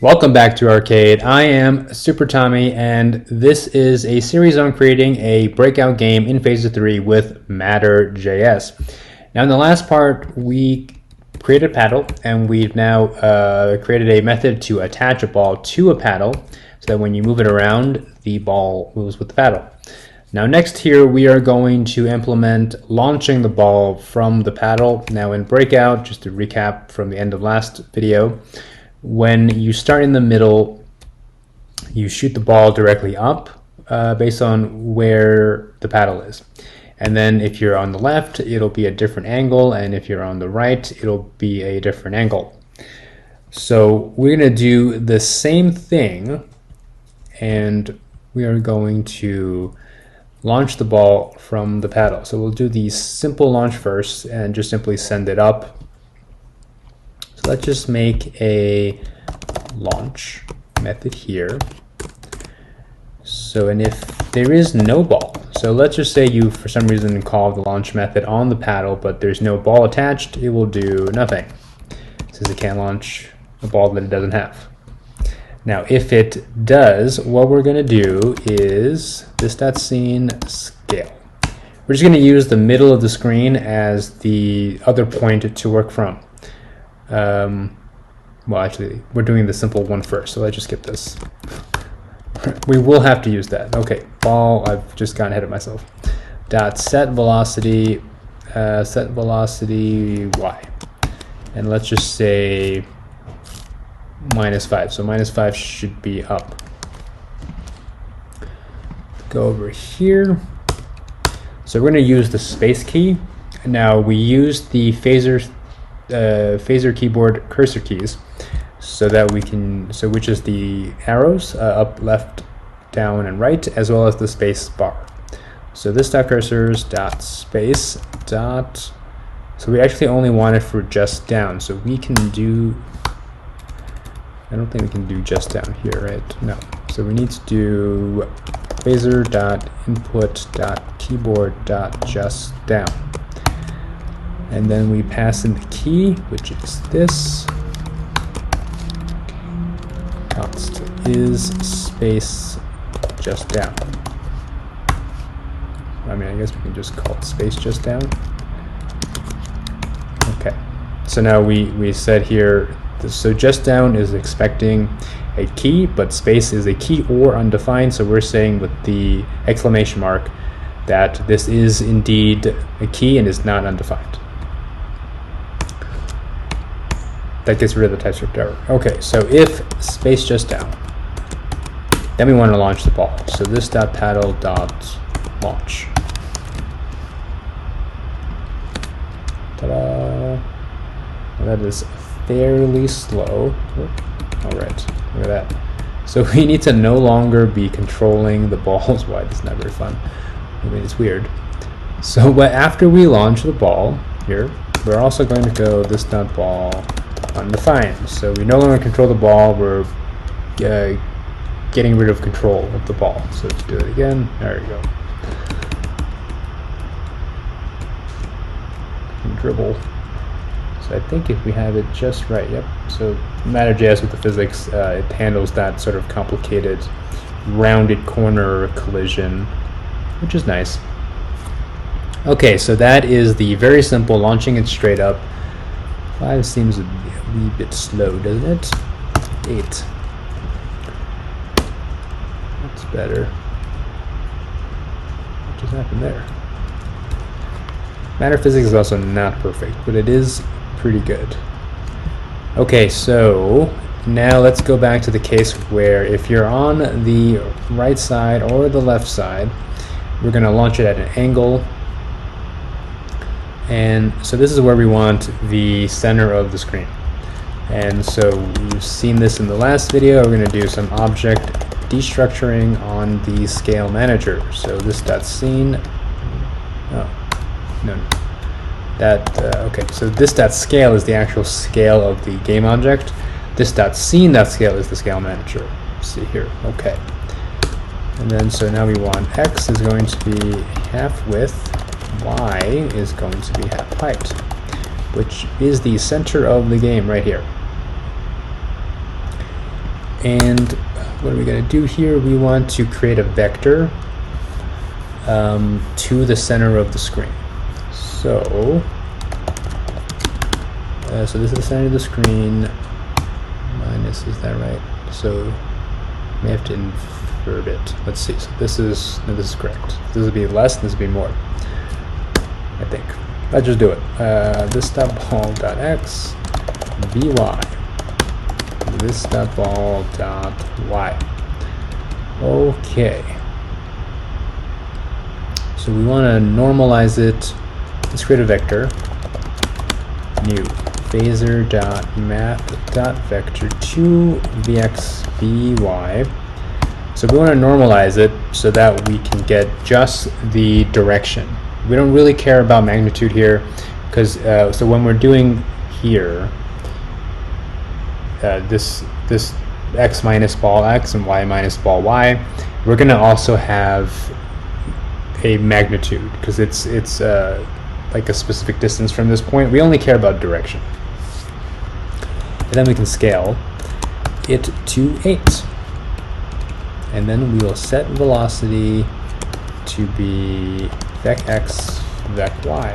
Welcome back to Arcade. I am Super Tommy, and this is a series on creating a breakout game in Phase 3 with matterjs. Now, in the last part, we created a paddle, and we've now created a method to attach a ball to a paddle so that when you move it around, the ball moves with the paddle. Now, next here, we are going to implement launching the ball from the paddle. Now, in Breakout, just to recap from the end of last video, when you start in the middle, you shoot the ball directly up based on where the paddle is. And then if you're on the left, it'll be a different angle, and if you're on the right, it'll be a different angle. So we're going to do the same thing, and we are going to launch the ball from the paddle. So we'll do the simple launch first and just simply send it up. So let's just make a launch method here. So, and if there is no ball, so let's just say you for some reason call the launch method on the paddle, but there's no ball attached, it will do nothing, since it can't launch a ball that it doesn't have. Now, if it does, what we're going to do is this.scene scale. We're just going to use the middle of the screen as the other point to work from. Well, actually, we're doing the simple one first, so let's just skip this. We will have to use that. Okay, ball, I've just gotten ahead of myself. Dot set velocity y. And let's just say -5. So -5 should be up. Go over here. So we're going to use the space key. Now we use the phaser keyboard cursor keys so that we can, so which is the arrows up, left, down, and right, as well as the space bar. So this dot cursors dot space dot, so we actually only want it for just down, so we can do, I don't think we can do just down here, right? No. So we need to do phaser dot input dot keyboard dot just down. And then we pass in the key, which is this. Const is space just down. I mean, I guess we can just call it space just down. Okay. So now we said here, so just down is expecting a key, but space is a key or undefined. So we're saying with the exclamation mark that this is indeed a key and is not undefined. That gets rid of the TypeScript error. Okay, so if space just down, then we want to launch the ball. So this dot paddle dot launch. Ta-da! Well, that is fairly slow. All right, look at that. So we need to no longer be controlling the balls. Why? This is not very fun. I mean, it's weird. So, but after we launch the ball here, we're also going to go this dot ball undefined. So we no longer control the ball, we're getting rid of control of the ball. So let's do it again. There we go. Dribble. So I think if we have it just right, yep. So matterjs with the physics, it handles that sort of complicated rounded corner collision, which is nice. Okay, so that is the very simple launching it straight up. 5 seems a wee bit slow, doesn't it? 8. That's better. What just happened there? Matter physics is also not perfect, but it is pretty good. Okay, so now let's go back to the case where if you're on the right side or the left side, we're going to launch it at an angle. And so this is where we want the center of the screen. And so you've seen this in the last video. We're going to do some object destructuring on the scale manager. So this dot scene. Oh, no. That okay. So this dot scale is the actual scale of the game object. This dot scene dot scale is the scale manager. Let's see here. Okay. And then so now we want x is going to be half width. Y is going to be half height, which is the center of the game right here. And what are we going to do here? We want to create a vector to the center of the screen. So this is the center of the screen. Minus, is that right? So we have to invert it. Let's see. So this is correct. This would be less. This would be more. I think. Let's just do it. This dot ball dot x vy. This dot ball dot y. Okay. So we want to normalize it. Let's create a vector. New phasor dot map dot vector to vx vy. So we want to normalize it so that we can get just the direction. We don't really care about magnitude here, because so when we're doing here, this x minus ball x and y minus ball y, we're going to also have a magnitude because it's like a specific distance from this point. We only care about direction, and then we can scale it to 8, and then we will set velocity to be vec x, vec y,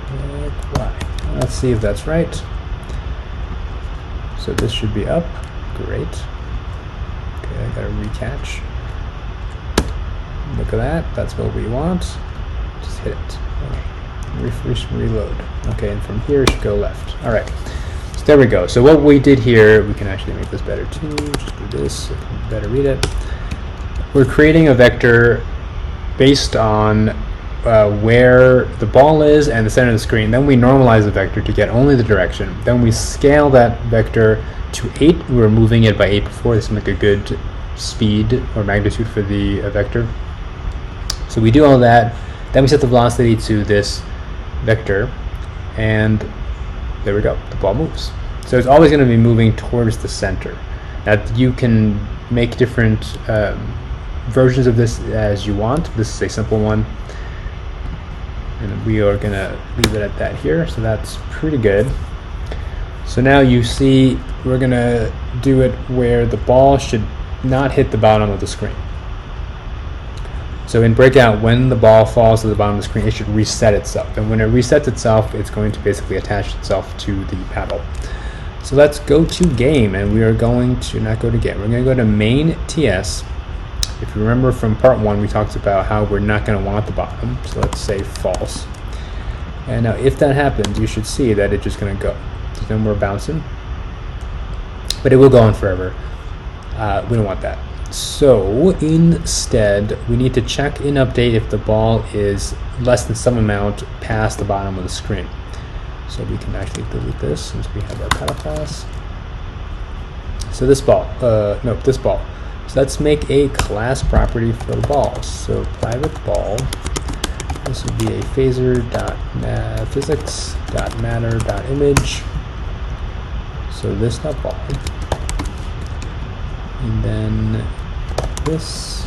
vec y. Let's see if that's right. So this should be up. Great. Okay, I gotta recatch. Look at that. That's what we want. Just hit it. Refresh, reload. Okay, and from here it should go left. All right. So there we go. So what we did here, we can actually make this better too. Just do this so you can better read it. We're creating a vector based on where the ball is and the center of the screen. Then we normalize the vector to get only the direction. Then we scale that vector to 8. We were moving it by 8 before. This seemed like a good speed or magnitude for the vector. So we do all that. Then we set the velocity to this vector, and there we go. The ball moves. So it's always going to be moving towards the center. Now you can make different versions of this as you want. This is a simple one, and we are going to leave it at that here. So that's pretty good. So now you see we're going to do it where the ball should not hit the bottom of the screen. So in Breakout, when the ball falls to the bottom of the screen, it should reset itself. And when it resets itself, it's going to basically attach itself to the paddle. So let's go to game, and we are going to not go to game. We're going to go to main TS. If you remember from part 1, we talked about how we're not going to want the bottom. So let's say false. And now if that happens, you should see that it's just going to go. So then we're bouncing. But it will go on forever. We don't want that. So instead, we need to check in update if the ball is less than some amount past the bottom of the screen. So we can actually delete this since we have our paddle class. So this ball, this ball. So let's make a class property for the balls. So private ball. This would be a phasor.physics.matter.image. So this dot ball. And then this.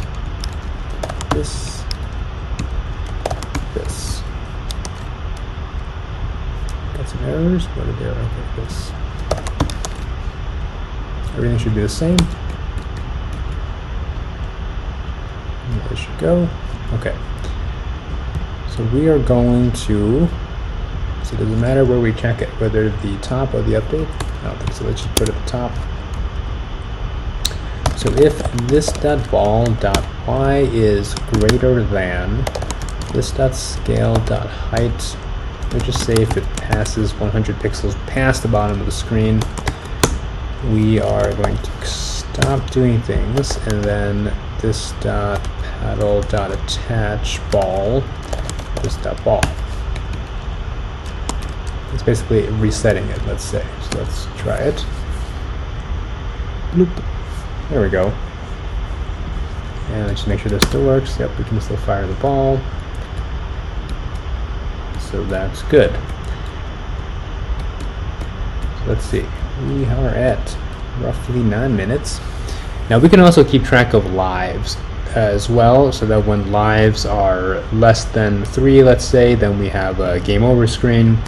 Got some errors. What are there? Okay, this. Everything should be the same. And there should go. Okay. So we are going to. So it doesn't matter where we check it, whether the top or the update. I don't think so. Let's just put it at the top. So if this dot ball dot y is greater than this dot scale dot height, let's just say if it passes 100 pixels past the bottom of the screen, we are going to stop doing things, and then this dot paddle dot attach ball, this dot ball. It's basically resetting it, let's say. So let's try it. Bloop. There we go. And let's just make sure this still works. Yep, we can still fire the ball. So that's good. So let's see. We are at roughly 9 minutes. Now we can also keep track of lives as well, so that when lives are less than 3, let's say, then we have a game over screen.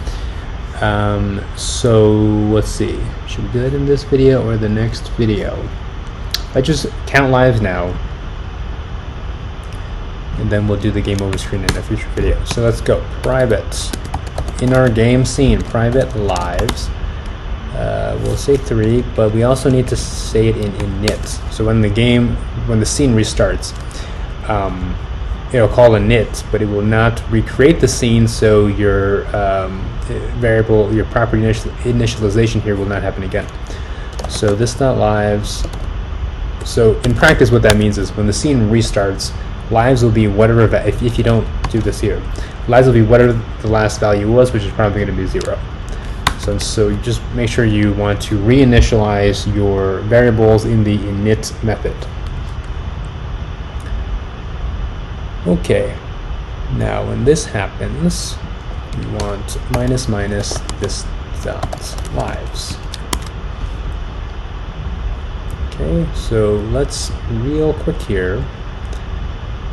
So let's see. Should we do that in this video or the next video? let's just count lives now, and then we'll do the game over screen in a future video. So let's go. Private, in our game scene, private lives. We'll say 3, but we also need to say it in init. So when the scene restarts, it'll call init, but it will not recreate the scene, so your variable, your property initialization here will not happen again. So this dot lives. So in practice, what that means is when the scene restarts, lives will be whatever, if you don't do this here, lives will be whatever the last value was, which is probably going to be 0. So you just make sure you want to reinitialize your variables in the init method. Okay, now when this happens, you want minus minus this dot lives. Okay, so let's real quick here.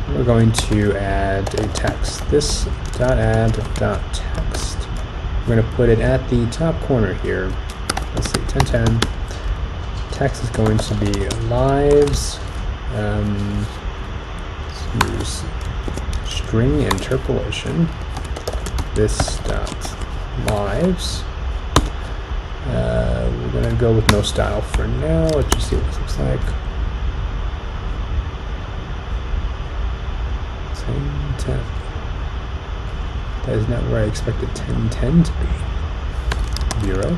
We're going to add a text. This dot add dot text. We're going to put it at the top corner here. Let's see, 1010. Text is going to be lives. Let's use string interpolation. This dot lives. We're going to go with no style for now. Let's just see what this looks like. 1010. That is not where I expected 1010 to be. 0.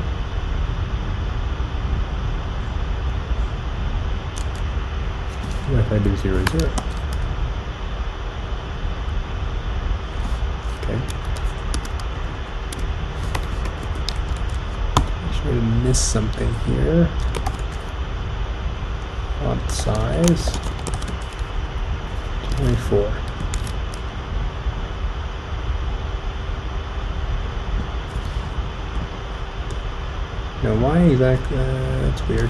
What if I do 0 0? Okay. I'm sure to miss something here. Font size 24. Now why exactly? That's weird.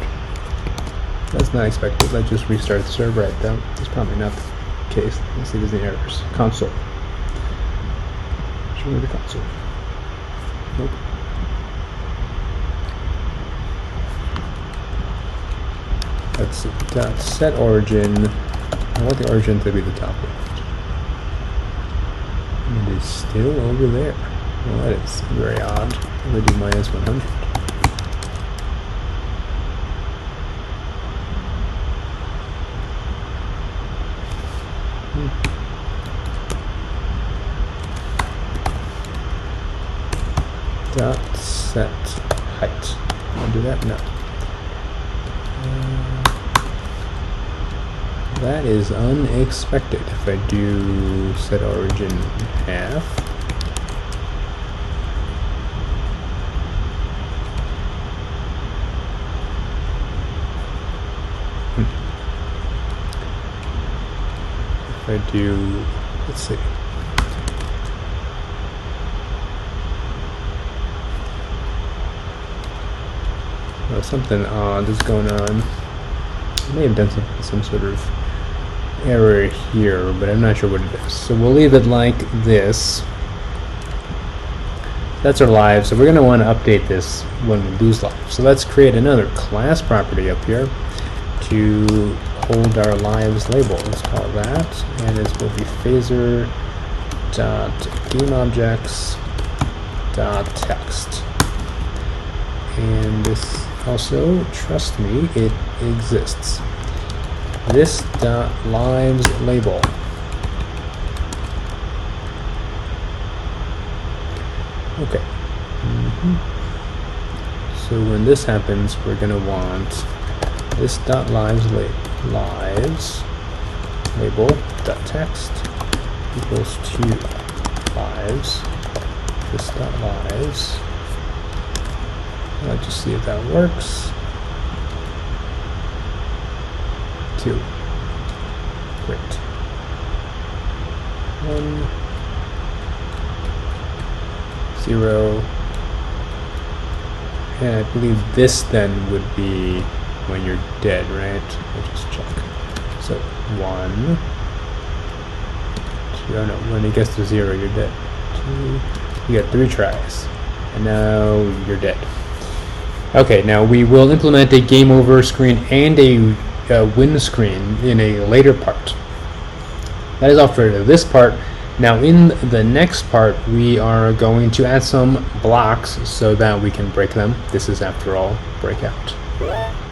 That's not expected. Let's just restart the server right now. That's probably not the case. Let's see if there's any errors. Console. Show me the console. Nope. Let's see. Dot set origin. I want the origin to be the top left. And it is still over there. Well, that is very odd. We'll do minus 100. Dot set height. I'll do that now. That is unexpected. If I do set origin half, if I do, let's see. Well, something odd is going on. I may have done some sort of error here, but I'm not sure what it is. So we'll leave it like this. That's our live. So we're going to want to update this when we lose lives. So let's create another class property up here to hold our lives label. Let's call it that, and it will be phaser dot gameobjects dot text. And this also, trust me, it exists. This dot lives label. Okay. So when this happens, we're going to want this dot lives label dot text equals to lives. This dot lives. Let's just see if that works. 2. Great. 1, 0. And I believe this then would be when you're dead, right? Let's just check. So 1, 2. Oh no, when it gets to 0, you're dead. 2. You got 3 tries, and now you're dead. Okay, now we will implement a game over screen and a windscreen in a later part. That is all for this part. Now in the next part we are going to add some blocks so that we can break them. This is, after all, Breakout.